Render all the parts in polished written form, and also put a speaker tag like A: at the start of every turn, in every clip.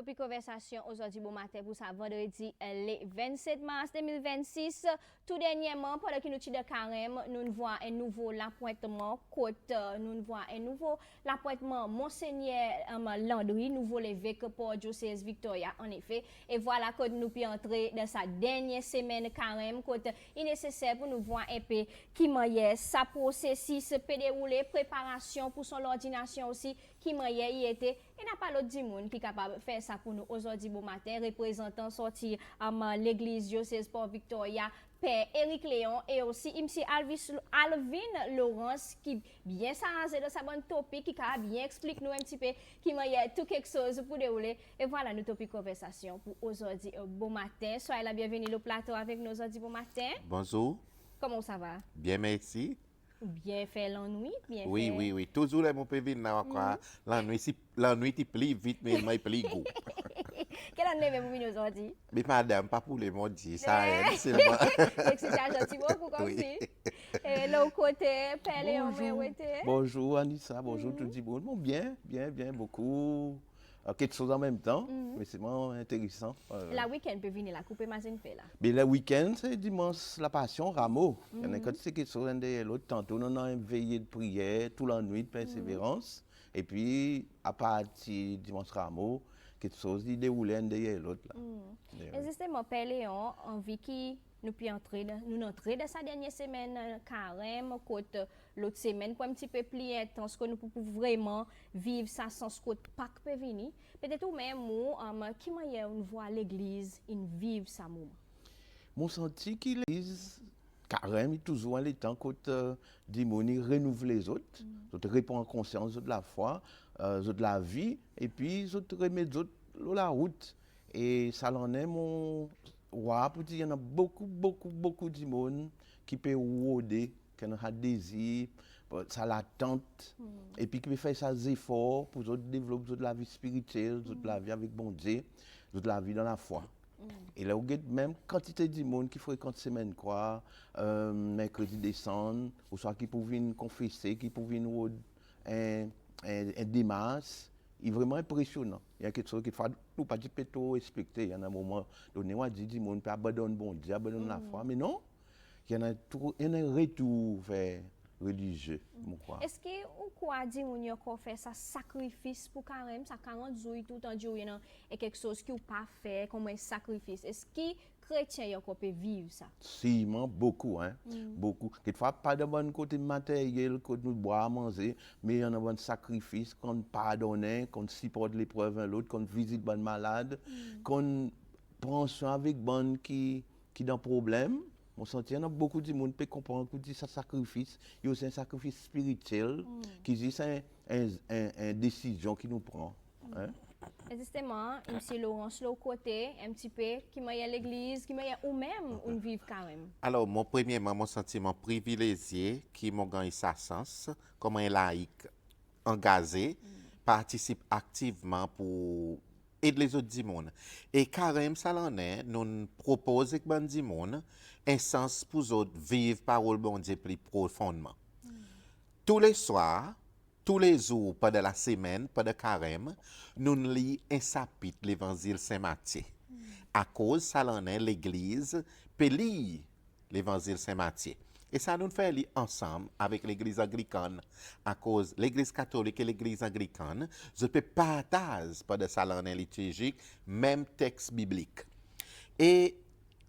A: Topic conversation aujourd'hui, bon matin pour ça, vendredi le 27 mars 2026. Tout dernièrement, pendant que nous sommes de carême, nous voyons un nouveau appointement, nous voyons un nouveau appointement Monseigneur Landry, nouveau l'évêque pour diocèse Victoria, en effet. Et voilà que nous pouvons entrer dans sa dernière semaine carême, côté il est nécessaire pour nous voir un peu qui m'aille sa processus peut dérouler, préparation pour son ordination aussi, qui m'aille y était. Et n'a pas l'autre monde qui est capable de faire ça pour nous aujourd'hui bon matin, représentant sorti l'église diocèse pour Victoria, Père Éric Léon et aussi M. Alvin Laurence qui bien s'arrange dans sa bonne topic, qui a bien expliqué nous un petit peu, qui m'a tout quelque chose pour dérouler. Et voilà nos topic conversation pour aujourd'hui bon matin. Soyez la bienvenue au plateau avec nous aujourd'hui bon matin.
B: Bonjour.
A: Comment ça va?
B: Bien, merci.
A: Bien fait l'ennui, bien
B: oui,
A: fait.
B: Oui, oui. Toujours les mots pévin là encore. L'ennui il plie vite, mais il plie goût.
A: Quelle année vous venez aujourd'hui?
B: Mais madame, pas pour les mots dit ça aide seulement.
A: C'est gentil beaucoup comme si. Et l'autre côté, Père Léon,
C: Bonjour Anissa, bonjour tout le monde. Bon, bien, beaucoup. Quelque chose en même temps, mais c'est vraiment intéressant.
A: La week-end peut venir, la coupe imagine fait là.
C: Mais le week-end, c'est dimanche la Passion, Rameau. Il y en a quand c'est quelque chose de l'autre. Tantôt, on a une veillée de prière, toute la nuit de persévérance. Et puis, à partir dimanche Rameau, quelque chose qui déroule un derrière l'autre.
A: Et justement, Père Léon, envie qui nous puissions entrer dans sa dernière semaine carême, côté l'autre semaine, pour un petit peu plus intense, que nous pouvons vraiment vivre ça sans ce côté Pâques peut venir. Peut-être ou même, qui m'a on voit l'église, in vivre ça moment.
C: Mon senti que l'église carême toujours les temps quand démonie renouveler les autres, autres répondent en conscience de la foi, de la vie, et puis les autres remettent la route. Et ça en est mon roi pour dire il y en a beaucoup de monde qui peut rôder, qui a désir, ça l'attente, et puis qui peut faire ses efforts pour développer de la vie spirituelle, de la vie avec bon Dieu, de la vie dans la foi. Et là, vous avez même quantité de monde qui fréquente semaine quoi, mercredi décembre, ou soit qui peuvent venir confesser, qui peuvent venir un démarche. Il est vraiment impressionnant. Il y a quelque chose qu'il faut pas trop respecter. Il y a un moment donné où on dit que le monde peut abandonner bon Dieu, abandonner la foi, mais non, il y a un retour vers religieux.
A: Est-ce que vous croyez que vous avez fait ça sacrifice pour carême, ça 40 jours tout en Dieu et quelque chose qui vous pas fait comme un sacrifice? Est-ce que chrétiens peuvent vivre ça?
C: Si, beaucoup, hein. Beaucoup. Quelquefois, pas de bon côté matériel, côté nous boire, manger, mais il y en a un sacrifice qu'on pardonne, qu'on supporte l'épreuve un l'autre, qu'on visite bon malade, qu'on prend soin avec bon qui dans problème. On sent qu'il y a beaucoup de monde qui comprend que c'est un sacrifice. Il y a aussi un sacrifice spirituel qui dit c'est une décision qui nous prend. Hein?
A: Justement, M. Laurence, l'autre côté, un petit peu, qui m'a à l'église, qui m'a ou même on vivre quand même.
B: Alors, mon sentiment privilégié qui m'a gagné sa sens, comme un laïc engagé, participe activement pour aider les autres du monde. Et carême, ça l'en est, nous proposons que les du monde un sens pour eux vivre parole bon Dieu plus profondément. Tous les soirs, tous les jours, pendant la semaine, pendant carême, nous lisons un chapitre de l'évangile Saint-Matthieu. À cause, ça l'en est, l'église peut lire l'évangile Saint-Matthieu. Et ça nous fait lire ensemble avec l'église anglicane. À cause l'église catholique et l'église anglicane, je peux partager pendant ça l'en est liturgique, même texte biblique. Et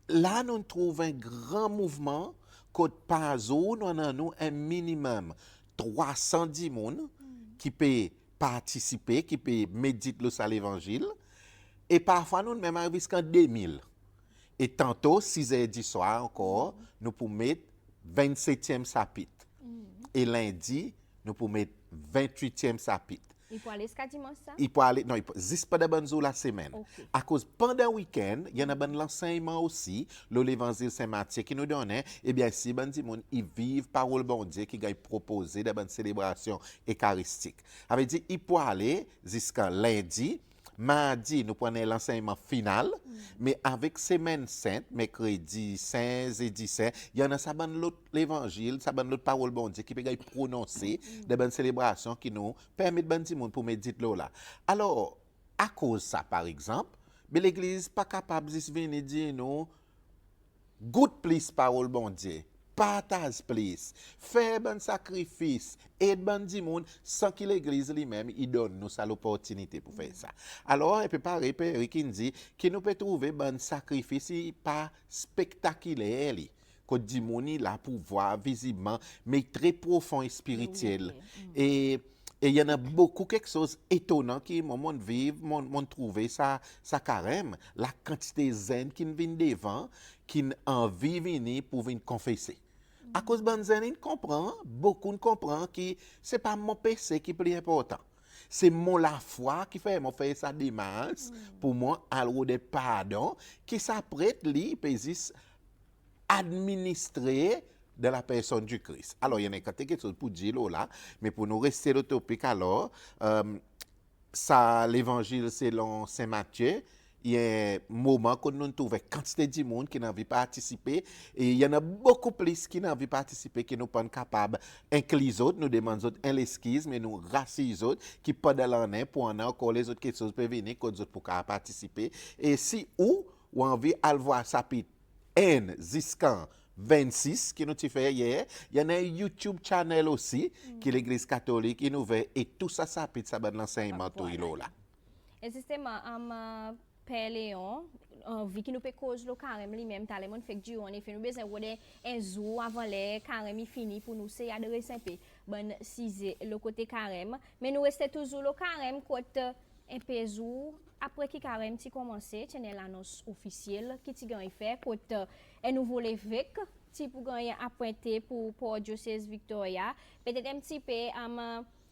B: là, nous trouvons un grand mouvement, côté par jour, nous avons un minimum 310 personnes qui peuvent participer, qui peuvent méditer sur l'évangile. Et parfois, nous même arrivons jusqu'à 2000. Et tantôt, 6h du soir encore, nous pouvons mettre 27e chapitre. Et lundi, nous pouvons mettre 28e chapitre.
A: Il faut aller jusqu'à dimanche ça?
B: Il peut aller, non, juste pendant bonne jour la semaine.
A: Okay.
B: À cause, pendant le week-end, il y en a bon l'enseignement aussi, l'évangile Saint-Matthieu qui nous donne, eh bien, si bon dit monde, ils vivent parole bon Dieu qui gagne proposé dans une célébration eucharistique. Ça veut dire, il peut aller jusqu'à lundi, mardi, nous prenons l'enseignement final, mais avec semaine sainte, mercredi 16 et 17, il y en a ça l'autre l'évangile, ça l'autre parole bon Dieu qui peut prononcer des bonnes célébrations qui nous permettent de monde pour méditer là. Alors, à cause de ça, par exemple, mais l'Église pas capable de venir dire nous, goûte plus parole bon Dieu, partage plus, fais bon sacrifice, aide bon du monde, sans que l'Église lui-même il donne nous ça l'opportunité pour faire ça. Alors, et puis pareil, Père qui dit que nous peut trouver bon sacrifice pas spectaculaire. Que du monde là pour voir visiblement, mais très profond et spirituel. Et il y en a beaucoup quelque chose d'étonnant qui mon vivre, mon trouver ça carême, la quantité de zen qui vient devant, qui envie venir pour venir confesser. À cause de zen, il comprend, beaucoup ne comprend que c'est pas mon péché qui est plus important. C'est mon la foi qui fait mon faire sa démarche pour moi alors de pardon qui s'apprête li pésis administrer de la personne du Christ. Alors, il y en a quelque chose pour dire là, mais pour nous rester le topic alors, ça, l'évangile selon Saint Matthieu, il y a un moment que nous trouvons quantité de monde qui n'a envie de participer et il y en a beaucoup plus qui n'a envie de participer qui nous pas capables inclure les autres, nous demandons autres l'esquisse mais nous rassure les autres qui pas de l'année pour en encore les autres quelque chose peuvent venir que les autres pour participer et si ou envie à voir ça N jusqu'en 26 qui nous fait hier. Il y en a un YouTube channel aussi qui est l'Église catholique innovée et tout ça ça peut ça ben l'enseignement tout là.
A: Et justement Père Léon vu que nous peut cause le carême lui-même t'as les monde fait du on est fait nous besoin de un jour avant les carême fini pour nous c'est adresser un peu bon 6 le côté carême mais nous rester toujours le carême côté un peu jour après que carême ti commencé tu l'annonce officielle qui ti gagne fait côté un nouveau évêque ti pour gagner appointé pour diocèse Victoria peut-être un petit peu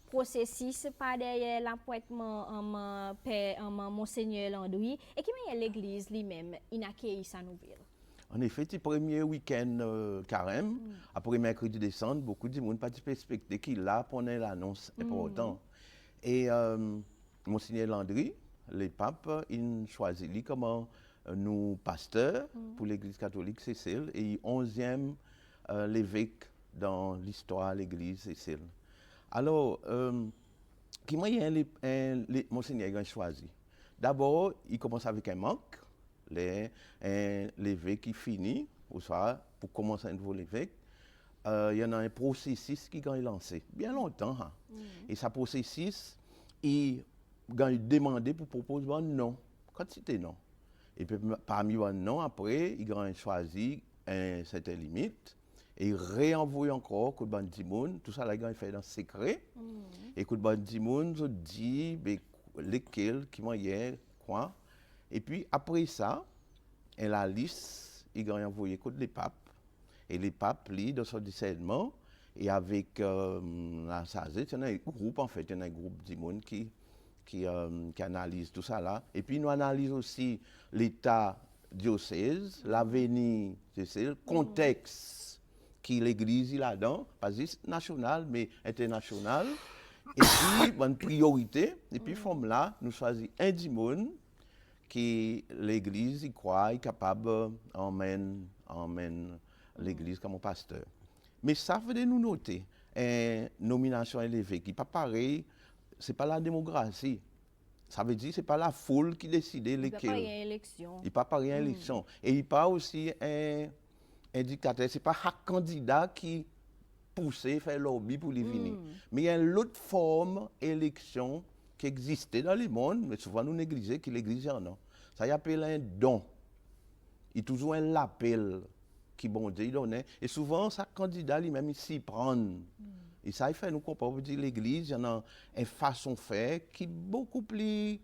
A: processus par derrière l'appointement monseigneur Landry et qui met l'église lui-même il accueille sa nouvelle.
C: En effet, le premier week-end carême, après mercredi décembre, beaucoup de monde participent respecter qui là pendant l'annonce importante. Et Monseigneur Landry, le pape, il choisit lui comme nous pasteur pour l'église catholique Cécile et 11e l'évêque dans l'histoire de l'église Cécile. Alors, qui moyen Monseigneur a choisi? D'abord, il commence avec un manque, l'évêque qui finit, ou soit pour commencer un nouveau évêque. Il y en a un processus qui est lancé, bien longtemps. Hein. Et ce processus, il a demandé pour proposer un non, quantité non. Et puis parmi les non, après, il a choisi une certaine limite. Et il réenvoie encore coup de bandimoun, tout ça là il fait dans le secret. Et coup de bandimoun, je dis lesquels qui moyen quoi. Et puis après ça, et la liste, il a envoyé coup de papes. Et les papes lisent dans son discernement et avec la SAZ, il y a un groupe en fait, il y a un groupe de monde qui analyse tout ça là. Et puis nous analysons aussi l'état diocèse, l'avenir, le contexte qui l'église là-dedans, pas juste national, mais international. Et puis, bonne priorité. Et puis, forme là, nous choisissons un dimon qui l'église y croit, est capable d'emmener l'église comme pasteur. Mais ça veut nous noter, une nomination élevée qui n'est pas pareil, ce n'est pas la démocratie. Ça veut dire que ce n'est pas la foule qui décide lesquels.
A: Il n'y a pas élection.
C: Il n'y a pas pareil élection. Et il n'y a pas aussi un dictateur, ce n'est pas chaque candidat qui pousse, fait lobby pour les venir. Mais il y a une autre forme d'élection qui existait dans le monde, mais souvent nous négligeons que l'église en a. Ça y appelle un don. Il y a toujours un appel qui bon Dieu donne. Et souvent, chaque candidat lui-même il s'y prend. Et ça il fait nous comprendre que l'église, il y en a une façon de faire qui est beaucoup plus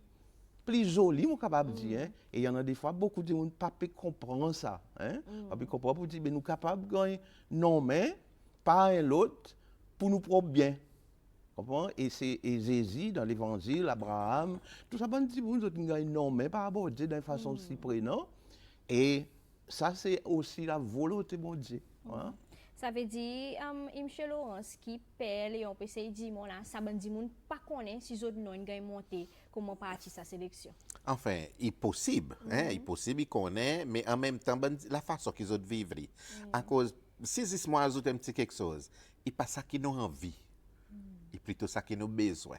C: jolie, on capable de dire. Et il y en a des fois beaucoup de gens ne peuvent pas comprendre ça. Hein? Pas comprendre pour dire, mais nous sommes capables de gagner non, mais pas un l'autre pour nous prendre bien. Et c'est Jésus dans l'évangile, Abraham, tout ça, bon, si vous avez non, mais pas aborder d'une façon si prenante. Et ça, c'est aussi la volonté de Dieu. Hein?
A: Ça veut dire, M. Laurence, qui perd les PC dit, là, ça veut dire, pas connaît si les autres non gagnent monter, comment partir sa sélection.
B: Enfin, il est possible, hein, il est possible, il connaît, mais en même temps, la façon qu'ils ont vivre, à cause, si moi ajoute un petit quelque chose, il pas ça qu'ils ont envie. Il plutôt ça qui nous besoin.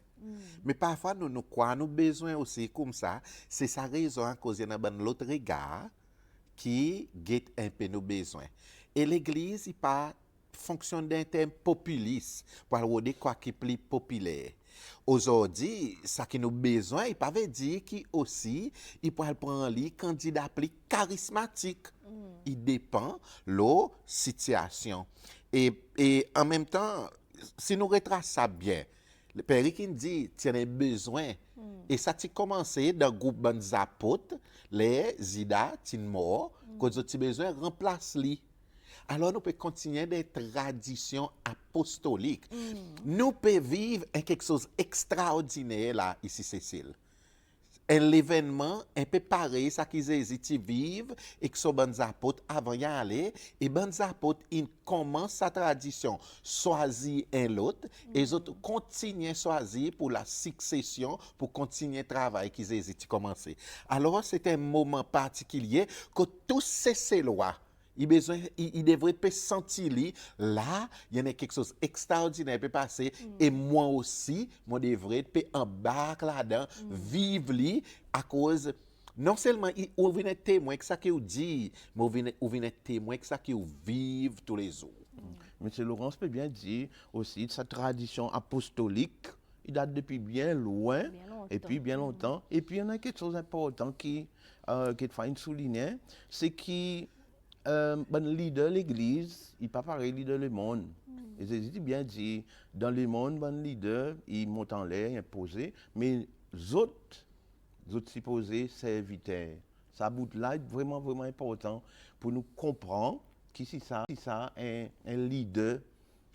B: Mais parfois, nous croyons nous besoin aussi comme ça. C'est sa raison à cause de l'autre regard qui guette un peu nos besoins. Et l'Église, il pas fonctionne d'un terme populiste pour avoir quoi qui est plus populaire. Aujourd'hui, ça qui nous besoin, il pas veut dire qu'il aussi, il peut prendre un candidat plus charismatique. Il dépend de la situation. Et en même temps, si nous retraçons ça bien, le Père qui dit, tu as besoin. Et ça a commencé dans le groupe des apôtres, les Zida, Tinmor, quand ils ont besoin, remplace-les. Alors, nous pouvons continuer des traditions apostoliques. Nous pouvons vivre quelque chose d'extraordinaire là, ici, Cécile. Un événement un peu pareil, ça qu'ils hésitent vivre et que sont bons apôtres avant d'y aller. Et bons apôtres, ils commencent sa tradition, choisir un l'autre, et les autres continuent à choisir pour la succession, pour continuer le travail qu'ils hésitent commencer. Alors, c'est un moment particulier que tous ces lois, il devrait peut sentir là, il y en a quelque chose d'extraordinaire qui peut passer. Et moi aussi, moi devrais embarquer là-dedans, vivre à cause, non seulement on vient témoin que ça qu'il dit, mais on vient témoin que ça qu'il vive tous les jours.
C: M. Laurence peut bien dire aussi de sa tradition apostolique. Il date depuis bien loin, et puis bien longtemps. Et puis il y en a quelque chose d'important qui faut souligner, c'est que le leader de l'Église, il n'est pas pareil leader le monde. Et j'ai bien dit, dans le monde, le leader, il monte en l'air, il est imposé, mais les autres supposés serviteurs. Ça bout là est vraiment, vraiment important pour nous comprendre que si ça est un leader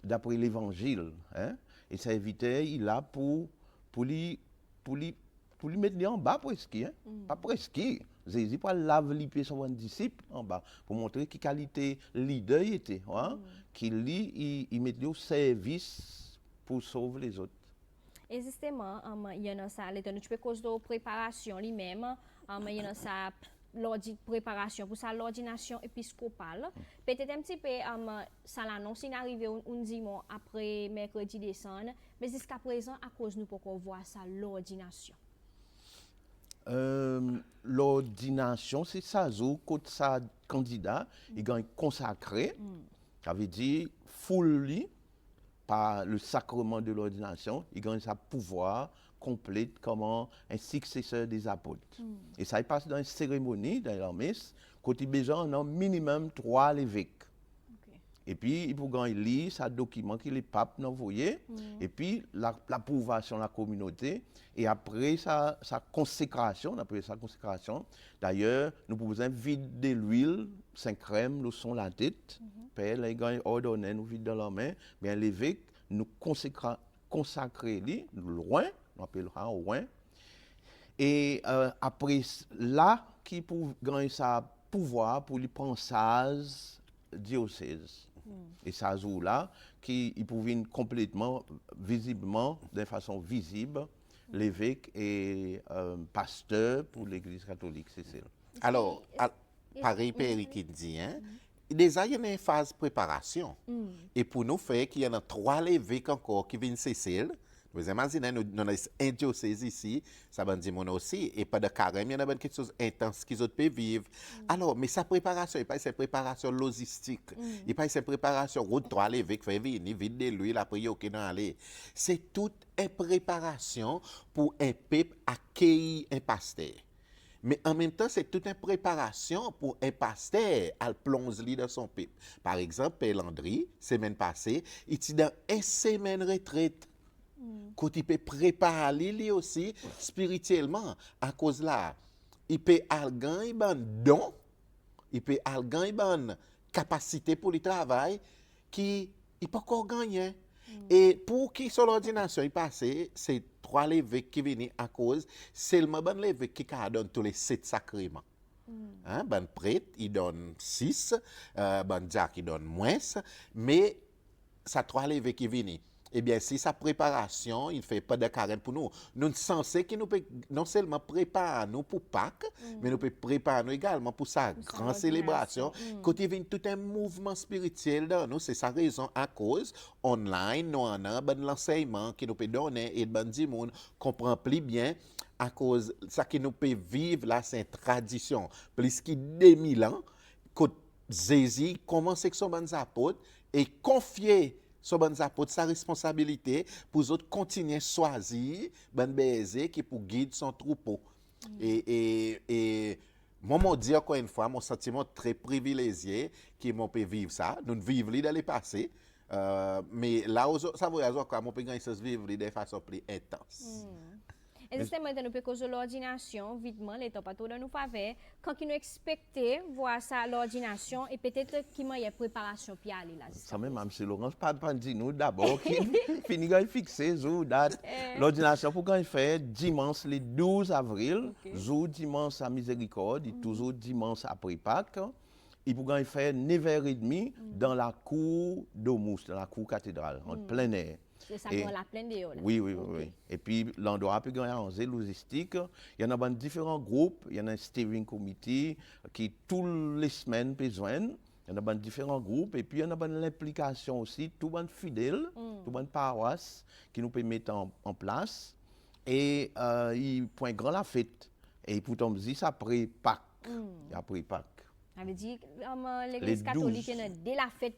C: d'après l'évangile. Hein? Et serviteur, il est là pour lui mettre en bas presque. Hein? Pas presque. Jésus pour laver les pieds de son disciple en bas pour montrer quelle qualité leader il était. Hein? Qu'il il met au service pour sauver les autres.
A: Et justement, il y a ça, tu peux cause de préparation lui-même, il y a ça, préparation pour sa l'ordination épiscopale. Peut-être un petit peu, ça l'annonce, il est arrivé un dimanche après mercredi décembre, mais jusqu'à présent, à cause nous pouvons voir ça l'ordination.
C: L'ordination, c'est ça, quand ça candidat, il gagne consacré, ça veut dire full par le sacrement de l'ordination, il gagne sa pouvoir complet comme un successeur des apôtres. Et ça il passe dans une cérémonie, dans la messe, quand il a besoin d'un minimum 3 évêques. Et puis, il faut lire ce document que les papes ont envoyé, et puis l'approbation de la communauté, et après sa consécration, on appelle ça consécration. D'ailleurs, nous pouvons vider l'huile, 5 crèmes, le son la tête, Père, les gars ordonnent, nous vide dans la main, bien l'évêque nous consacrer lui, loin, on appelle ça loin. Et après là, qui pour gagner sa pouvoir pour les pensages diocèse. Et ça jour-là, qui pouvait complètement, visiblement, de façon visible, l'évêque et pasteur pour l'Église catholique, c'est ça.
B: Alors, pareil, Père qui dit, hein, déjà, il y a une phase de préparation. Et pour nous faire qu'il y en a 3 évêques encore qui viennent Cécile, vous imaginez, nous avons un diocèse ici, ça va dire mon aussi, et pas de carême, il y en a quelque chose d'intense qu'ils peuvent vivre. Alors, mais sa préparation, il n'y a pas cette préparation logistique, il n'y a pas cette préparation, route 3 évêques, faire venir, vide de l'huile, après, il n'y a aller. C'est toute une préparation pour un peuple accueillir un pasteur. Mais en même temps, c'est toute une préparation pour un pasteur à plonger dans son peuple. Par exemple, Père Landry, semaine passée, il était dans une semaine retraite. Quand il peut préparer lui aussi spirituellement, à cause là, il peut gagner un don, il peut gagner une capacité pour le travail qui il peut encore gagner. Et pour qui sur l'ordination il passe, c'est 3 évêques qui viennent à cause, seulement ben l'évêque qui donne tous les 7 sacrements. Hein, ben prêtre, il donne 6, ben diacre, il donne moins, mais ça 3 évêques qui viennent. eh bien, si sa préparation, il ne fait pas de carême pour nous. Nous sommes censés que nous peut non seulement préparer nous pour Pâques, mais nous peut préparer nous également pour sa grande célébration. Quand il vient tout un mouvement spirituel dans nous, c'est sa raison à cause online, nous en a ben l'enseignement qui nous peut donner et ben du monde comprend plus bien à cause ça qui nous peut vivre là, c'est une tradition. Plus que 2000 ans, quand Jésus commence avec son bon apôtre et confier son bon apôtre sa responsabilité pour les autres continuer à choisir ben baiser qui pour guider son troupeau. Et moi, je dis encore une fois, mon sentiment très privilégié qui m'ont pu vivre ça. Nous vivons dans le passé. Mais là, ça voyage encore, mon pays vivre de façon plus intense.
A: Justement, nous peut causer l'ordination, vitement, les temps pas tout dans nous faveur. Quand nous expecter voir ça l'ordination et peut-être qu'il y a préparation puis aller là.
C: Ça même, M. Laurence, pas dit nous d'abord qui finit à fixer jour date. L'ordination pour quand il fait dimanche le 12 avril, jour dimanche à Miséricorde, toujours dimanche après Pâques. Et pour quand il fait 9h30 dans la cour d'Omous, dans la cour cathédrale, en plein air.
A: C'est ça dans la plaine de là.
C: Oui. Et puis l'endroit peut gagner en logistique. Il y en a différents groupes, il y en a un steering committee qui toutes les semaines peut joindre. Il y en a différents groupes et puis il y en a l'implication aussi, tout le monde fidèle, tout le monde paroisse qui nous peut mettre en place. Et il point grand la fête. Et pourtant, on dit ça après Pâques. Après Pâques.
A: Ça veut dire l'église catholique, dès la fête,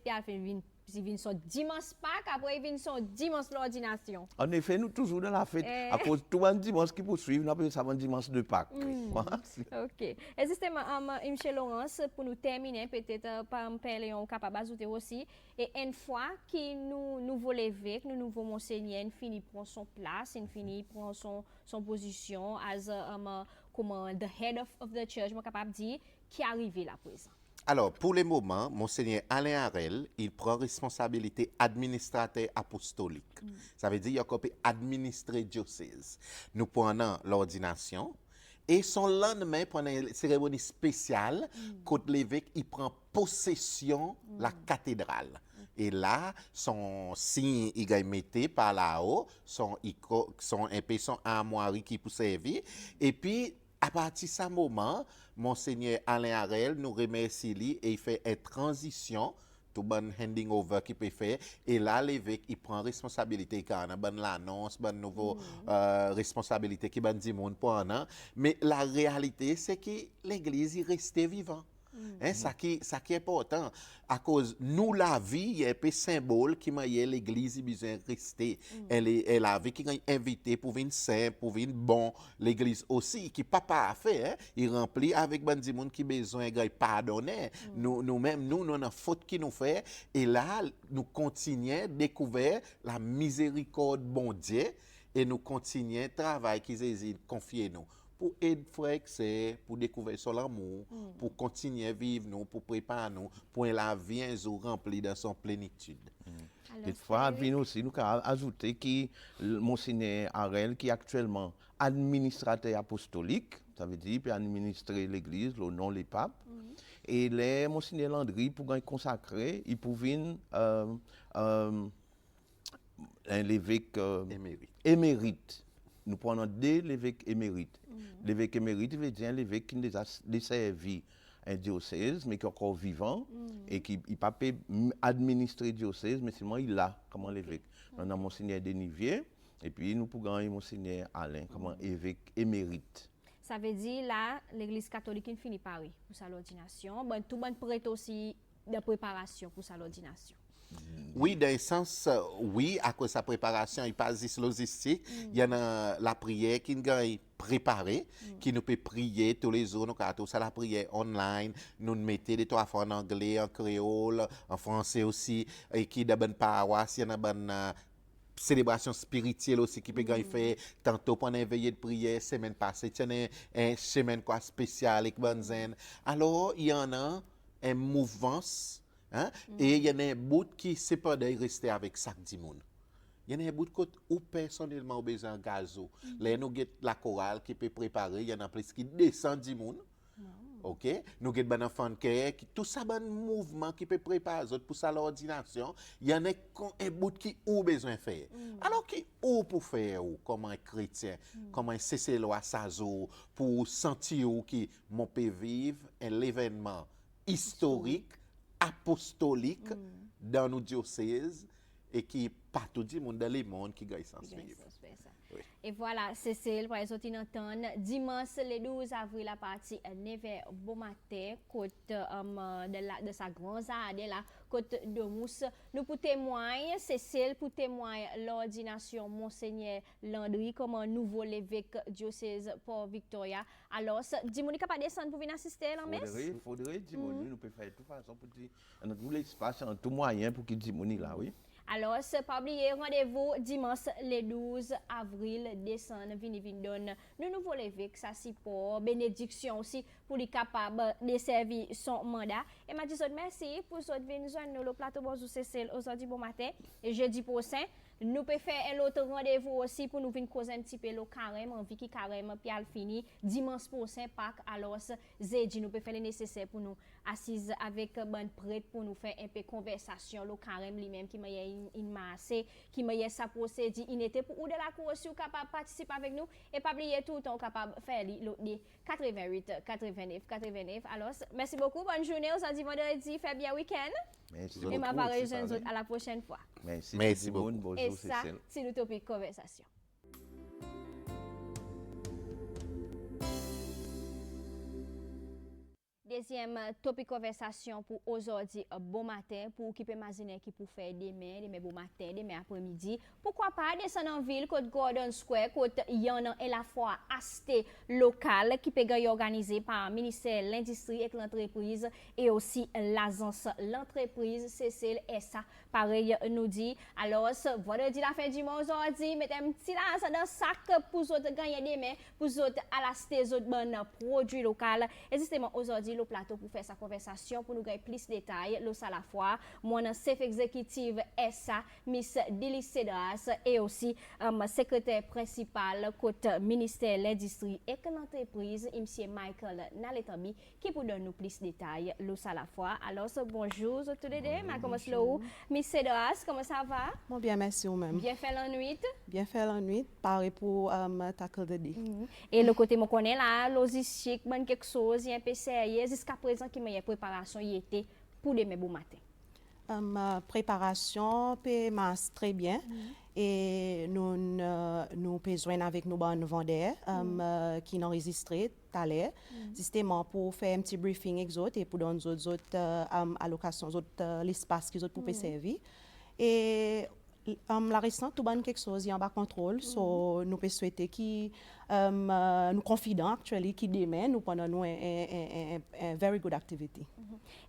A: il vient son dimanche Pâques, après il vient son dimanche l'ordination.
C: En effet, nous toujours dans la fête. À cause de tout le dimanche qui poursuit, nous appelons ça un dimanche de Pâques.
A: Ok. Et justement, M. Laurence, pour nous terminer, peut-être par parler, on capable d'ajouter aussi. Et une fois que nous voulons lever, que nous voulons Monseigneur, il finit prendre son place, il finit prendre son position as comme the head of the church, je suis capable de dire, qui est arrivé là présent.
B: Alors, pour le moment, Monseigneur Alain Harel, il prend responsabilité administrateur apostolique. Ça veut dire qu'il a copié administrer diocèse. Nous prenons l'ordination et son lendemain, pendant une cérémonie spéciale, quand l'évêque il prend possession de la cathédrale. Et là, son signe, il a mis par là-haut, son armoirie qui peut servir. Et puis, à partir de ce moment, Monseigneur Alain Harel nous remercie lui et il fait une transition, tout bon handing over qu'il peut faire. Et là, l'évêque, il prend responsabilité quand on a bonne l'annonce, bonne nouveau responsabilité qui bonne du monde pour un an. Mais la réalité, c'est que l'Église est restée vivante. Ça qui est important. À cause nous la vie, il y a un peu symbole qui m'a l'église besoin rester. Elle est la vie qui est invitée pour venir saint, pour venir bon. L'église aussi qui papa a fait, il remplit avec ben du monde qui besoin de pardonner. Nous-mêmes nous avons faute qui nous fait et là nous continuons découvrir la miséricorde bon Dieu et nous continuons travail qu'ils hésitent confier nous. Pour aider frère c'est pour découvrir son amour, pour continuer à vivre nous, pour préparer nous, pour la vie un jour remplie dans son plénitude.
C: Toutefois, nous aussi, nous avons ajouté que Monseigneur Harel, qui est actuellement administrateur apostolique, ça veut dire qu'il peut administrer l'église, le nom des papes, et les Monseigneur Landry, pour consacrer, il pouvait un évêque émérite. Nous prenons deux évêques émérites. L'évêque émérite veut dire l'évêque qui nous a servi un diocèse, mais qui est encore vivant et qui ne peut pas administrer le diocèse, mais seulement il a comme l'évêque. Nous avons Monseigneur Denivier et puis nous pouvons avoir Monseigneur Alain comme évêque émérite.
A: Ça veut dire là, l'Église catholique finit par pour sa l'ordination. Bon, tout le monde prête aussi de préparation pour sa l'ordination.
B: Oui, dans le sens, oui, à cause de sa préparation, il passe de logistique. Il y en a la prière qui est préparée, qui nous peut prier tous les jours. Nous avons ça la prière online. Nous mettons des trois fois en anglais, en créole, en français aussi. Et qui est dans une paroisse, il y en a une célébration spirituelle aussi qui peut faire tantôt pendant une veillée de prière, semaine passée, il y a une semaine spéciale avec Banzen. Alors, il y en a une mouvance. Et il y en a un bout qui c'est pas de rester avec chaque dimanche. Il y en a un bout où personnellement besoin de gazo. Là nous avons la chorale qui peut préparer, il y en a plus qui descend dimanche. OK? Nous avons des enfants qui tout ça bon mouvement qui peut préparer les autres pour ça l'ordination, il y en a un bout qui ont besoin de faire. Alors qui ou pour faire ou comme un chrétien, comme un cesser loi sazo pour sentir ou qui mon peut vivre un événement historique, apostolique dans nos diocèses et qui partout du monde dans le monde qui gagne sans suivre. Oui.
A: Et voilà, Cécile, pour les autres entendre, dimanche le 12 avril à partir de 9h bon matin, côte de sa grande zade là, côte de Mousse, nous pour témoigner, Cécile pour témoigner l'ordination Monseigneur Landry comme un nouveau évêque diocèse pour Victoria. Alors, dis-moi, n'est pas descendre pour venir assister à la messe?
C: Faudrait, dis-moi, nous pouvons faire de toute façon pour dire, on a tout l'espace, en tout moyen pour qu'il dis-moi là, oui.
A: Alors, pas oublier, rendez-vous dimanche le 12 avril, descendre, venir donner nous nouveau évêque, ça c'est pour bénédiction aussi, pour les capables de servir son mandat. Et m'a dit merci pour votre venue joindre le plateau Bonjour Cécile aujourd'hui bon matin et jeudi prochain. Nous pouvons faire un autre rendez-vous aussi pour nous venir causer un petit peu le carême, envie qui carême puis al fini dimanche prochain Pâques. Alors jeudi nous pouvons faire le nécessaire pour nous assises avec bonne prêtre pour nous faire un peu conversation le carême lui-même qui m'a une masse qui m'a ça procédé il était pour ou de la cour aussi capable participer avec nous et pas oublier tout le temps capable faire le 88 89 89. Alors merci beaucoup, bonne journée aujourd'hui vendredi, fait bien week-end.
C: Merci
A: Et ma rejoindre à la prochaine fois.
C: Merci beaucoup. Bonjour,
A: et ça,
C: Cécile.
A: c'est le topic conversation. Deuxième topic conversation pour aujourd'hui, bon matin, pour qui peut imaginer qui peut faire demain bon matin, demain après-midi. Pourquoi pas descendre en ville, côté Gordon Square, côté Yana et la fois acheter local qui peut être organisé par le ministère de l'Industrie et de l'Entreprise et aussi l'agence l'entreprise Cécile SA. Pareil, nous dit. Alors, vendredi la fin du mois aujourd'hui, mettez un petit là dans le sac pour vous gagner demain, pour vous acheter des autres produits locaux. Et justement, aujourd'hui, le plateau pour faire sa conversation, pour nous gagner plus de détails, le à la fois, mon chef exécutive SA, Miss Delis Cedras, et aussi secrétaire principal côté ministère de l'Industrie et de l'Entreprise, M. Michael Naletambi, qui pour donner nous plus de détails, le à la fois. Alors, bonjour à tous les deux, je commence là où. Miss Cedras, comment ça va?
D: Bon, bien, merci vous-même.
A: Bien fait la nuit?
D: Bien fait la nuit, pareil pour tackle de dit.
A: Et le côté, moi connais là, logistique, bon quelque chose, il y a un peu sérieux, jusqu'à présent, qui m'a préparation, il était pour demain bon matin.
D: Préparation passe très bien et nous besoin avec nos bonnes vendeurs qui ont enregistré tout à l'heure justement pour faire un petit briefing exote et pour donner aux autres allocations l'espace qu'ils ont pour servir et la restante tout bon quelque chose il y a en bas contrôle so nous peut souhaiter qui nous confident actuellement qui demain nous pendant nous un very good activity.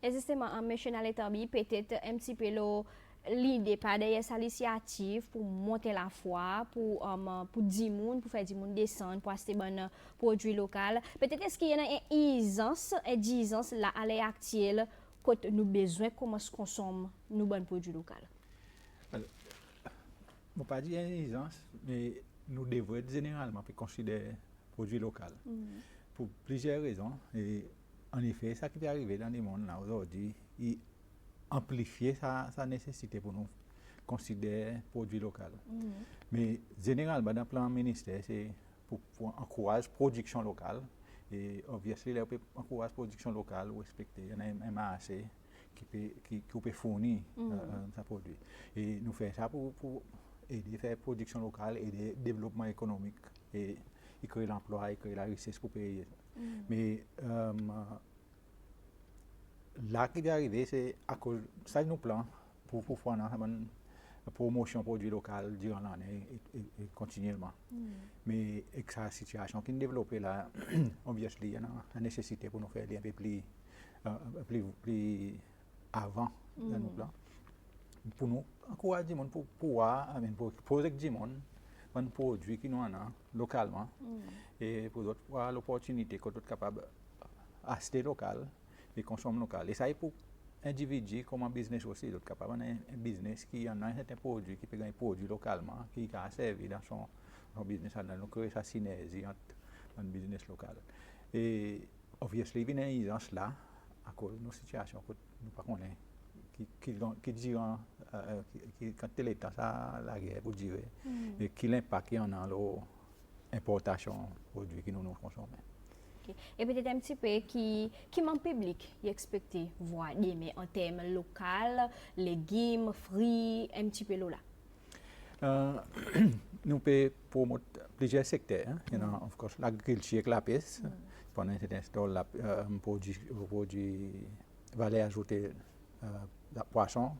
A: Et justement, M. Naletambi, peut-être un petit peu l'idée par derrière cette initiative pour monter la foi, pour 10 personnes, pour faire 10 personnes descendre, pour acheter des produits locaux. Peut-être est-ce qu'il y a une aisance là à l'heure actuelle quand nous avons besoin comment se consommer nos bons produits locaux?
E: Je ne pas dire une aisance, mais nous devons généralement considérer produits locaux pour plusieurs raisons. Et en effet, ça qui est arrivé dans le monde là aujourd'hui, il amplifie sa nécessité pour nous considérer produits locaux. Mais généralement, dans le plan ministère, c'est pour encourager la production locale. Et obviously, on peut encourager la production locale ou respecter. Il y a un marché qui peut fournir sa produit. Et nous faisons ça pour aider à faire production locale, aider le développement économique et créer l'emploi et créer la richesse pour payer. Mais là qui est arrivé, c'est à cause ça nous plan pour faire une promotion produits locaux durant l'année et continuellement. Mais avec sa situation qui est développée là, obviously, il y a une nécessité pour nous faire un peu plus avant dans nos plans. Pour nous encourager les gens pour pouvoir poser des gens un produit qui nous en a localement et pour d'autres avoir l'opportunité que d'autres capables acheter local et consommer local. Et ça est pour individus comme un business aussi, d'autres capables un business qui en a un certain produit qui peut gagner produit localement qui a servi dans son business, nous créer sa synergie entre un business local. Et obviously, il y a une aisance là, à cause de nos situations que nous ne connaissons pas, qui diront, quand l'État a la guerre pour dire, et qui l'impact qu'il y en a l'importation de produits que nous consommons.
A: Ok. Et peut-être un petit peu qui mon public il expecte voir mais en termes local, légumes, fruits, un petit peu là.
E: Nous pouvons promouvoir plusieurs secteurs. Hein. You know, of course, l'agriculture avec la pêche, pendant cet temps, produit valeur ajoutée la poisson,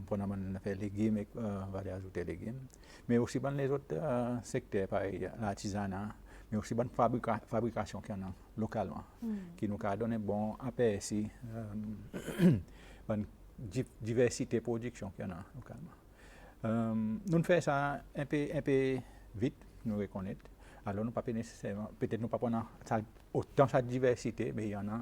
E: pendant faire légumes et valeur ajoutée légumes. Mais aussi dans les autres secteurs, pareil, l'artisanat, mais aussi dans la fabrication qu'il y en a localement, qui nous a donné bon aperçu une diversité de production qu'il y en a localement. Nous faisons ça un peu vite, nous reconnaissons. Alors, nous pas nécessairement, peut-être nous pas prendre autant de diversité, mais il y en a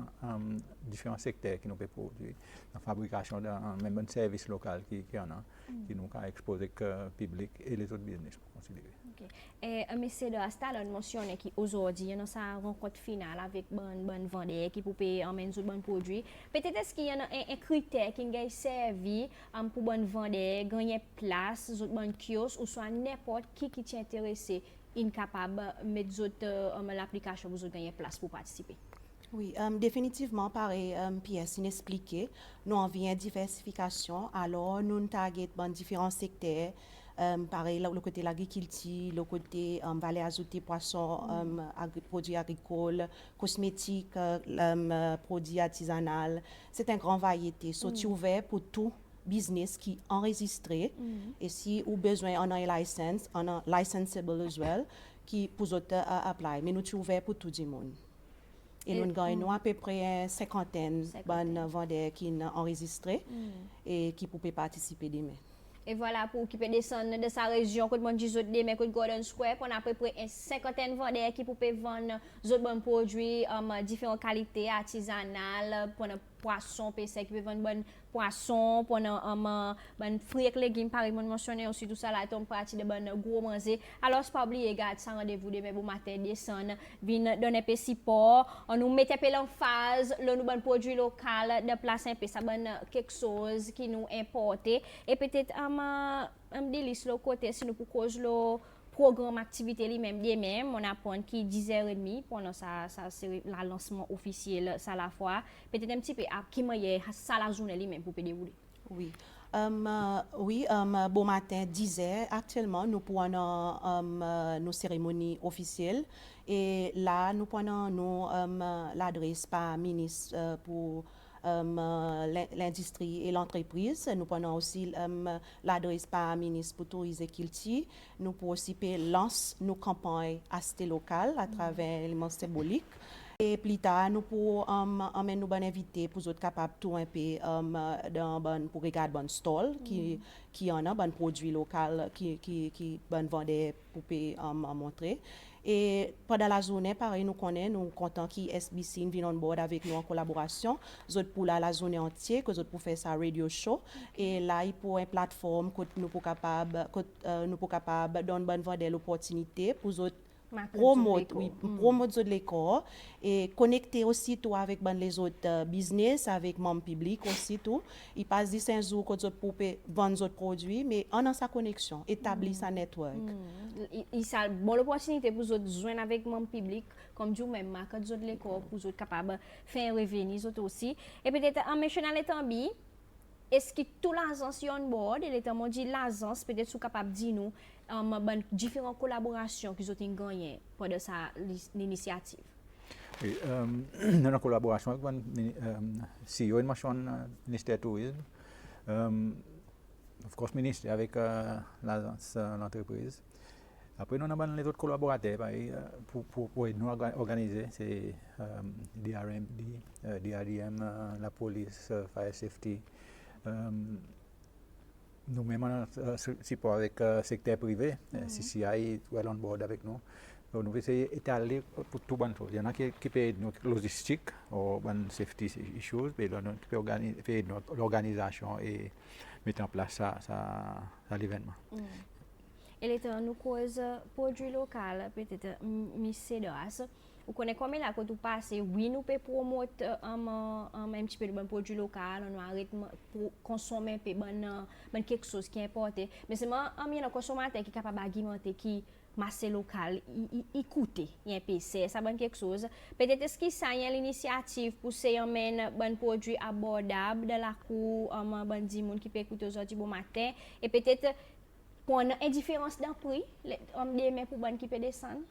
E: différents secteurs qui nous peuvent produire. La fabrication, même un service local qui y en a, qui nous a exposé le public et les autres business pour considérer.
A: Okay. Et M. Astalon mentionne qu'aujourd'hui, il y a une rencontre finale avec bon vendeur qui peut emmener des bons produits. Peut-être est-ce qu'il y a un critère qui est servi pour bon vendeur, gagner place, des bons kiosques ou soit n'importe qui est intéressé, incapable de mettre l'application pour gagner place pour participer.
D: Oui, définitivement, pareil, pièce inexpliquée. Nous avons une diversification, alors nous targetons différents secteurs. Pareil, le côté de l'agriculture, le côté valeur ajoutée, poisson, produits agricoles, cosmétiques, produits artisanaux. C'est une grande variété. C'est ouvert pour tout business qui est enregistré. Et si vous avez besoin d'un license, on a licensable as well, qui pour autres apply. Mais nous sommes ouverts pour tout le monde. Et nous gagnons à peu près une cinquantaine de vendeurs qui sont enregistrés et qui peuvent participer demain.
A: Et voilà, pour qui peut descendre de sa région, comme on dit, demain, comme Gordon Square, on a à peu près une cinquantaine de vendeurs qui peuvent vendre des bons produits, différentes qualités artisanales, pour poisson, qui peuvent vendre bon poisson, pour bon fruits et légumes, par exemple, mentionné aussi tout ça là, tombe partie de bon gros manger. Alors, c'est pas oublier, garde ça rendez-vous demain pour matin, descendre, venir donner un peu support, on nous met un peu l'emphase, nous bon produit local, de place un peu, ça bon quelque chose qui nous importe, et peut-être, délice le côté, si nous pour cause le programme activité lui-même, on apprend qui 10h30 pendant ça c'est le lancement officiel ça la fois peut-être un petit peu à qui moyen ça la journée lui-même pour dérouler.
D: Oui. Bon matin 10h actuellement nous prenons nos cérémonies officielles et là nous prenons l'adresse par ministre pour l'industrie et l'entreprise. Nous prenons aussi l'adresse par ministre pour tourisme et culture. Nous pouvons aussi lancer nos campagnes à cité locale à travers l'élément symbolique. Et plus tard, nous pouvons emmener nos bonnes invités pour être capables tout un peu pour regarder bon stall qui en a bon produits locaux qui bon vendeur pour montrer. Et pendant la journée, pareil, nous comptons qui SBC vient en board avec nous en collaboration. Nous pour la journée entière, que nous pour faire ça radio show. Et là, il pour une plateforme que nous pour capable donner bonne vendeur l'opportunité pour autres promouvoir l'école et connecter aussi tout avec les autres business, avec mon public aussi tout. Il passe 15 jours que nous pouvons vendre d'autres produits, mais on a sa connexion, établir sa network.
A: Il y a une bonne opportunité pour nous joindre avec mon public, comme je même marque de l'école, pour être capable de faire un revenu aussi. Et peut-être en mentionnant les temps, est-ce que tout l'agence est on board et l'état dit l'agence peut-être sont capable de dire nous différentes collaborations qu'ils ont gagnées pendant l'initiative.
E: Oui, dans la collaboration avec le CEO de ministère du Tourisme, of course, ministère avec l'agence, l'entreprise. Après, nous avons les autres collaborateurs pour nous organiser, c'est DRMD, DRDM, la police, Fire Safety. Nous-mêmes, on a support avec le secteur privé, CCI est on board avec nous. Donc, nous essayons d'étaler pour tout le monde. Il y en a qui peuvent aider nous logistique ou safety issues, mais qui peuvent aider l'organisation et mettre en place l'événement.
A: Et l'état nous cause produits locaux, peut-être Miss Cédas. Ou connaît comme là quand tu passes, oui, nous peut promouvoir un petit peu de bon produit local, on arrête pour consommer un peu quelque chose qui est important. Mais c'est moi, un consommateur qui est capable d'argumenter qui marché local, écouter, il y a un PC, ça bonne quelque chose. Peut-être est-ce qu'il y a l'initiative pour amener bon produit abordable dans la cour, bon di monde qui peut écouter aujourd'hui bon matin, et peut-être pour une indifférence dans prix, des pour bon qui peut descendre.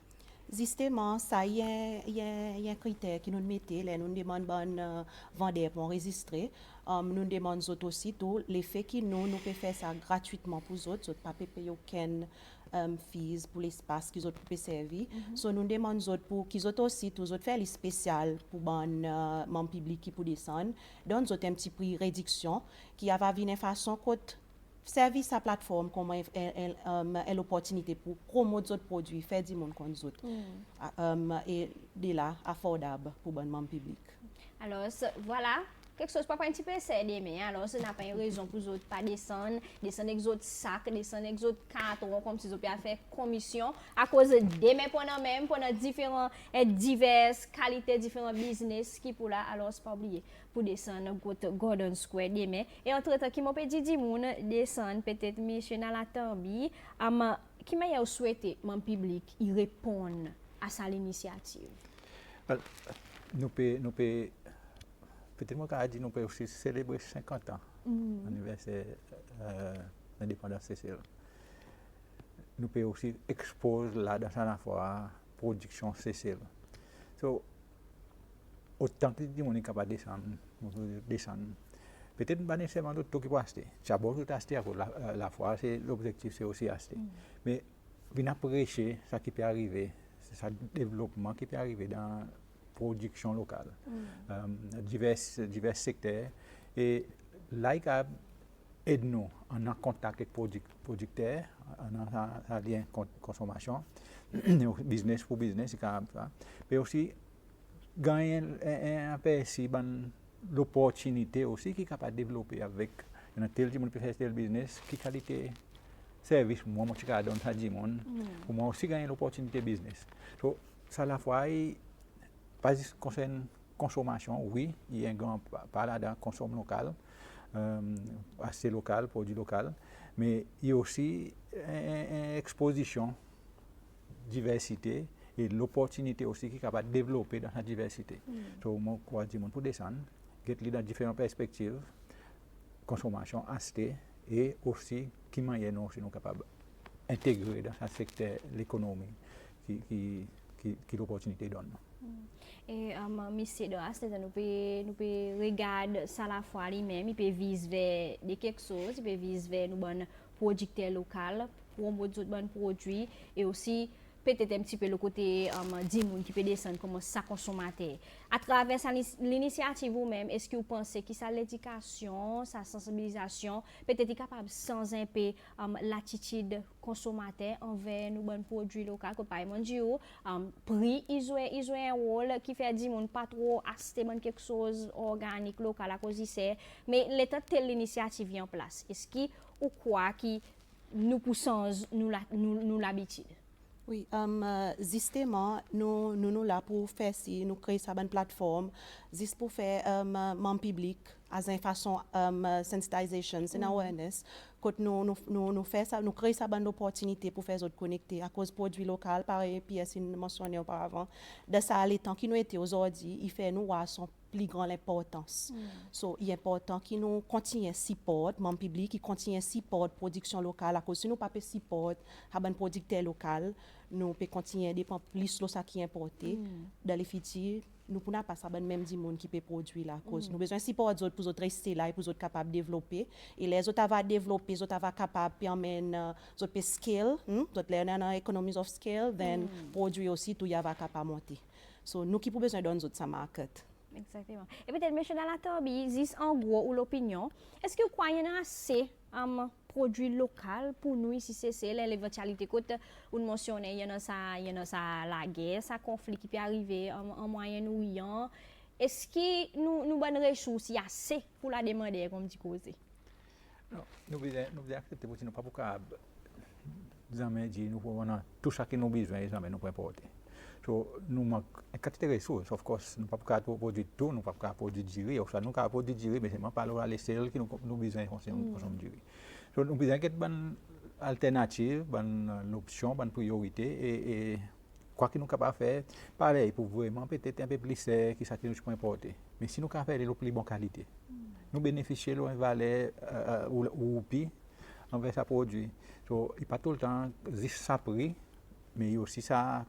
D: Justement, ça y a un critère qui nous mettait, nous demandons vendeurs pour enregistrer, nous demandons aussi tout l'effet qui nous peut faire ça gratuitement pour les autres, pas payer aucun fees pour l'espace qu'ils ont pu servir. So nous demandons pour qu'ils ont aussi tous autres faire les spécial pour mon public qui pour descendre, donc nous un petit prix réduction qui va venir de façon coûte service à plateforme comme l'opportunité pour promouvoir d'autres produits, faire du monde comme d'autres. Et de là, affordable pour le bon public.
A: Alors, voilà, quelque chose pas un petit peu c'est mais alors, ça n'a pas une raison pour les autres pas descendre avec autres sacs, descendre avec autres cartons, comme si ils ont fait commission, à cause de demain pendant diverses qualités, différents business qui pour là, alors, c'est pas oublier. Pour descendre Gordon Square demain. Et entre-temps, qui m'a dit descendre peut-être monsieur dans la Tambi, qui m'a souhaité mon public y répondre à sa l'initiative.
E: Nous pouvons peut-être moi dit nous pouvons aussi célébrer 50 ans anniversaire l'indépendance CCL. Nous pouvons aussi exposer là dans la fois production CCL. So, autant que les gens sont capables de descendre. Peut-être pas nécessairement tout qui peut acheter. D'abord, tout acheter à la fois, l'objectif c'est aussi acheter. Mais venir prêcher ce qui peut arriver, c'est ça développement qui peut arriver dans la production locale, divers secteurs. Et là, il aide nous en contact avec les producteurs, en lien consommation, business pour business, mais aussi gagner un peu l'opportunité aussi qui est capable de développer avec tel monde peut faire tel business qui qualité service moi je suis dans ça dit monde pour moi aussi gagner l'opportunité business so ça la fois pas juste concerne consommation oui il y a un grand pas là dans consomme local assez local produit local mais il y a aussi une exposition diversité et l'opportunité aussi qui est capable de développer dans la diversité. Donc, moi, je dis pour descendre, get dans différentes perspectives, consommation, acheter, et aussi qui manière nous sommes capables d'intégrer dans ce secteur l'économie qui l'opportunité donne.
A: Et monsieur nous peut regarder ça la fois lui-même, il peut viser vers quelque chose, il peut viser vers nos bons producteurs locaux, promouvoir d'autres bons produits et aussi peut-être un petit peu le côté du monde qui peut descendre comme ça consommateur. À travers l'initiative vous-même, est-ce que vous pensez que ça l'éducation, sa sensibilisation, peut-être capable sans un peu l'attitude consommateur envers nos bons produits locaux, comme par exemple, prix, ils ont un rôle qui fait du monde pas trop acheter quelque chose organique local à cause de ça, mais l'état telle l'initiative vient en place. Est-ce que ou quoi qui nous poussons nous l'habitude?
D: Oui, justement, nous là pour faire si nous créer sa bonne plateforme, juste pour faire mon public, à une façon sensitization, c'est awareness. Quand nous fait ça, nous créer sa bonne opportunité pour faire autres connecter à cause produits local, pareil, puis c'est mentionné auparavant. De ça, les temps qui nous étaient aujourd'hui, il fait nous voir son plus grande importance. So, il est important que nous continuions à support mon public, qui continue à support production locale à cause si nous pas support à bon producteur local, nous peut continuer à dépendre plus de ce qui est importé dans les futurs. Nous pouvons pas ça même du monde qui peut produire la cause. Nous besoin support d'autres pour autres rester là et pour autres capables de développer et les autres va développer, les autres va capable permettre autres scale, d'autres learner economies of scale, then produire aussi tout y va capable monter. So nous qui pour besoin d'un autre ça market.
A: Exactement. Et peut-être, monsieur Dalatobi, dis en gros ou l'opinion, est-ce que vous croyez qu'il y a assez produits locaux pour nous ici, c'est l'éventualité côté où nous mentionnons, il y a ça la guerre, ça conflit qui peut arriver en Moyen-Orient. Est-ce que nous bonnes ressources, il y a assez pour la demander, comme dit causer?
E: Non, nous devons accepter parce que nous pas pour jamais dire nous pouvons tout ce que nous besoin jamais nous pouvons porter. So, nous manquons une quantité de ressources. Of course, nous ne pouvons pas produire tout, nous ne pouvons pas produire du riz. Enfin, nous pouvons produire du riz, mais ce n'est pas les seuls qui nous besoin de consommer du riz. So, nous besoin de bonne alternative, bonne option, bonne priorité et quoi que nous sommes capables de faire, pareil, pour vraiment peut-être un peu plus sec, qui ça que nous pouvons importer. Mais si nous pouvons faire de plus bonne qualité, nous bénéficions de valeur ou pire envers sa produit. So, il n'y a pas tout le temps juste ça prix, mais il y a aussi sa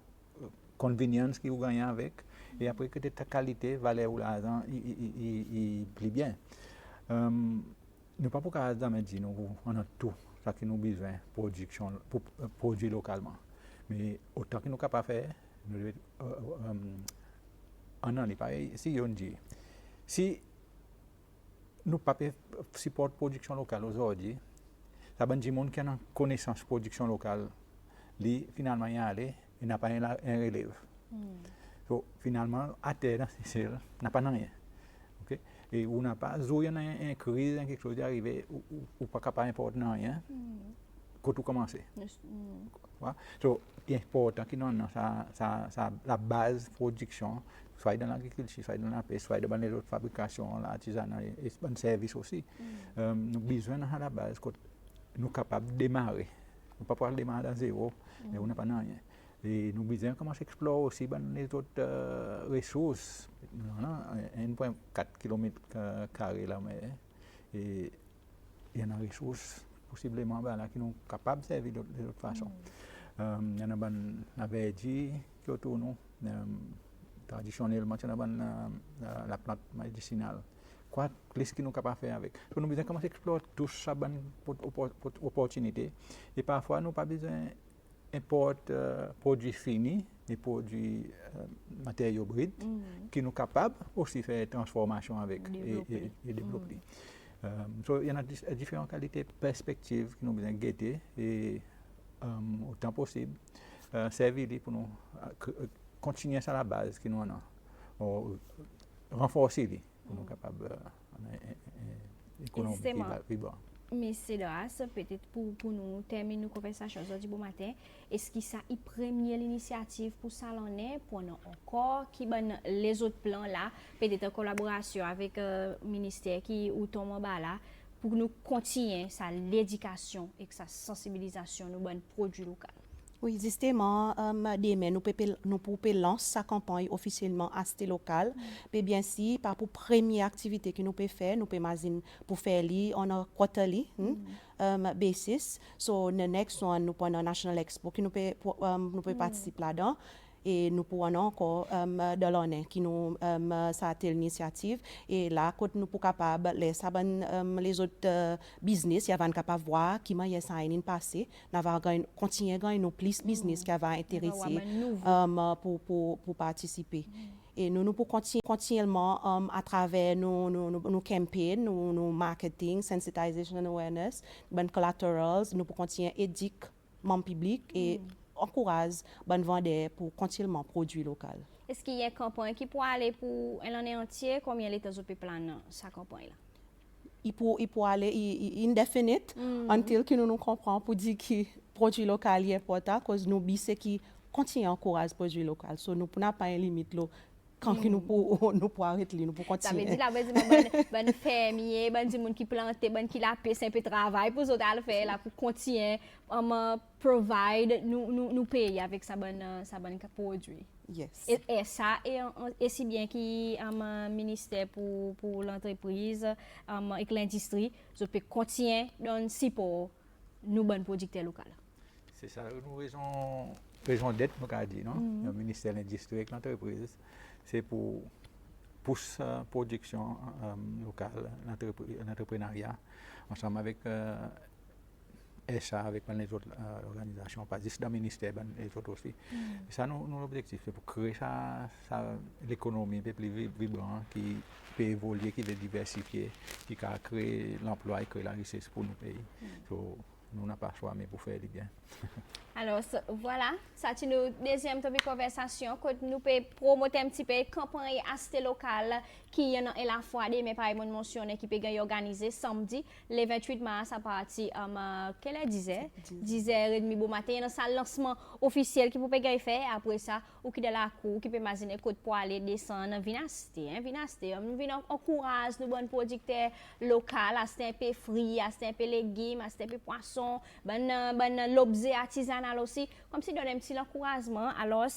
E: convenience qui vous gagnez avec. Et après que ta qualité, valeur ou l'argent, il plaît bien. Nous pas pour qu'à dire nous on a tout ça que nous besoin production pour produire localement. Mais autant que nous capables faire, nous on en est pareil. Si on dit, si nous pas support production locale aujourd'hui, ça veut dire monde qui a une connaissance production locale, lui finalement y aller, il n'a pas un relève. So, finalement à terre c'est n'a pas rien. OK? Et on n'a pas il y a une crise, quelque chose d'arrivé ou pas capable d'importer rien. Quand tout commencer. So, il est important qu'il y ait la base production, soit dans l'agriculture, soit dans la pêche, soit dans les autres fabrications, l'artisanat et dans le service aussi. Nous avons besoin de la base, nous sommes capables de démarrer. Nous ne pouvons pas démarrer à zéro, mais on n'a pas rien. Et nous avons besoin de commencer à explorer aussi les autres ressources. Nous avons 1,4 km là, et il y a des ressources possiblement là, qui sont capables de servir de toute façon. Il y en a la verdure qui autour de nous. Traditionnellement, il y a la plante médicinale. Quoi est-ce que nous sommes capables de faire avec? Donc, nous avons besoin de commencer à explorer toutes ces bonnes opportunités. Et parfois, nous n'avons pas besoin d'importer produits finis, des produits matériaux bruts, qui nous sommes capables aussi de faire transformation avec et développer. Il y en a différentes qualités, perspectives que nous devons guetter et autant possible servir pour nous continuer sur la base que nous avons, renforcer pour nous capables d'économiser vivre.
A: Mais c'est là, peut-être pour nous terminer nos conversations aujourd'hui bon matin, est-ce que ça est première initiative pour Salonnet, pour nous encore, qui ben les autres plans là, peut-être en collaboration avec le ministère qui ou tombe en bas là, pour nous continuer sa l'éducation et sa sensibilisation nos bons produits locaux.
D: Oui, justement, demain, nous pouvons lancer sa campagne officiellement à ce local. Mais bien si, par pour première activité que nous pouvons faire, nous pouvons pour faire on a quarterly basis. So, the next one, nous avons National Expo qui nous pouvons participer là-dedans. Et nous pouvons encore de l'année qui nous ça a été l'initiative et là quand nous sommes capables les autres business y avaient capable voir qui m'a ça a passé n'avoir continuer gagner nos plus business qui avaient intéressé pour participer. Et nous pouvons continuellement à travers nos campagnes, nos marketing, sensitization and awareness, ben collaterals, nous pouvons continuer à éduquer mon public et encourage bonne vendeur pour continuellement produire local.
A: Est-ce qu'il y a une campagne qui peut aller pour l'année entière? Combien l'état de plan sa campagne là?
D: Il peut aller indefinite until que nous comprenons pour dire que produit local est important parce que nous bisons qui continue à encourager produit local. So nous n'avons pas une limite là. Quand nous pouvons arrêter, nous pouvons continuer.
A: Ça veut dire là, ben fermier, ben gens qui plantent, ben qui la paix, c'est un peu de travail pour autres à faire là pour continuer provide nous payer avec sa bonne produit.
D: Yes.
A: Et ça et si bien qui ministère pour l'entreprise et l'industrie, je peux continuer dans support nous bonnes producteurs locaux.
E: C'est ça, nous raison d'être, nous avons dit, non? Le ministère de l'Industrie et de l'entreprise, c'est pour pousser la production locale, l'entrepreneuriat, ensemble avec ESA, avec les autres organisations, pas juste dans le ministère, mais les autres aussi. Et ça, nous l'objectif, c'est pour créer l'économie un peu plus vibrante, qui peut évoluer, qui peut diversifier, qui peut créer l'emploi et créer la richesse pour nos pays. So, nous n'avons pas le choix mais pour faire le bien.
A: Alors, voilà, ça c'est notre deuxième topic conversation. Quand nous pouvons promouvoir un petit peu campagne acheter local qui est la fois mais par exemple mentionné qui peut organiser samedi le 28 mars à partir quelle heure 10h30 bon matin dans salle lancement officiel qui peut faire après ça ou qui de la cour qui peut imaginer côte pour aller descendre vinaster nous venons encourage nos bons producteurs locaux acheter un peu fruits acheter un peu légumes acheter un peu poisson ben l'objet artisanal aussi comme si donner un petit encouragement alors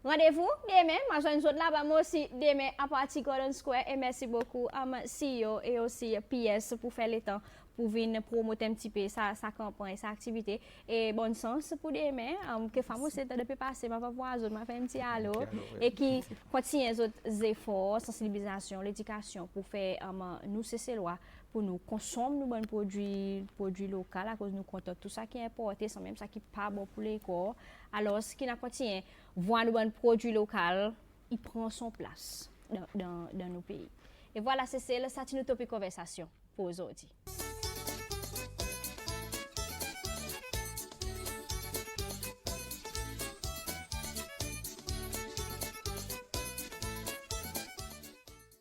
A: rendez-vous demain, moi je suis là moi aussi demain à partir Golden Square et merci beaucoup à CEO et aussi PS pour faire le temps pour venir promouvoir un petit peu sa campagne, sa activité et bonne chance pour demain que femme aussi depuis passer ma voir m'a fait un petit allô et qui continue les autres efforts sensibilisation, l'éducation pour faire nous cesser loi pour nous consommer nos bons produits locaux à cause nous comptons tout ça qui est importé sans même ça qui pas bon pour les corps alors ce qui n'a continué voir nos bons produits locaux il prend son place dans nos pays et voilà c'est notre topic conversation pour aujourd'hui.